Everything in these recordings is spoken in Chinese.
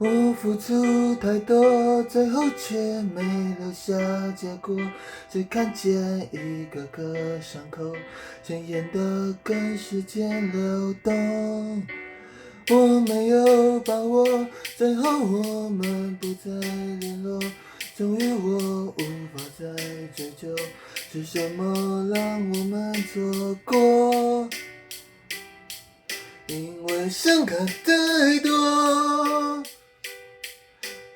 我付出太多，最后却没留下结果，只看见一个个伤口，鲜艳的跟时间流动。我没有把握，最后我们不再联络。终于我无法再追究，是什么让我们错过？因为伤感太多，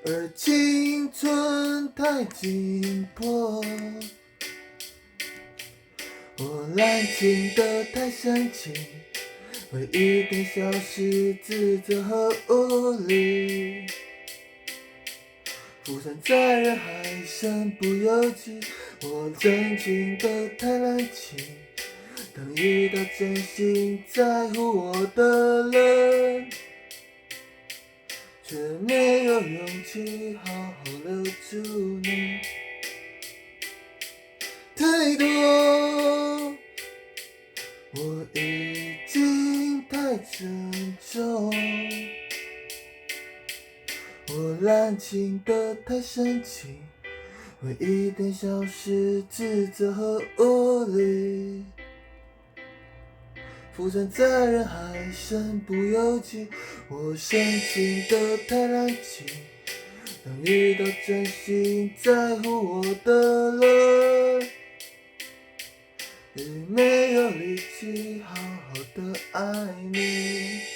而青春太紧迫。我滥情的太深情，回忆的消失，自责和无力。浮沉在人海，身不由己。我真情的太滥情，当遇到真心在乎我的人，却没有勇气好好留住你。太多，我已经太沉重。我滥情的太深情，回忆的消失，自责和无力。浮沉在人海，身不由己。我深情的太滥情，当遇到真心在乎我的人，已没有力气好好的爱你。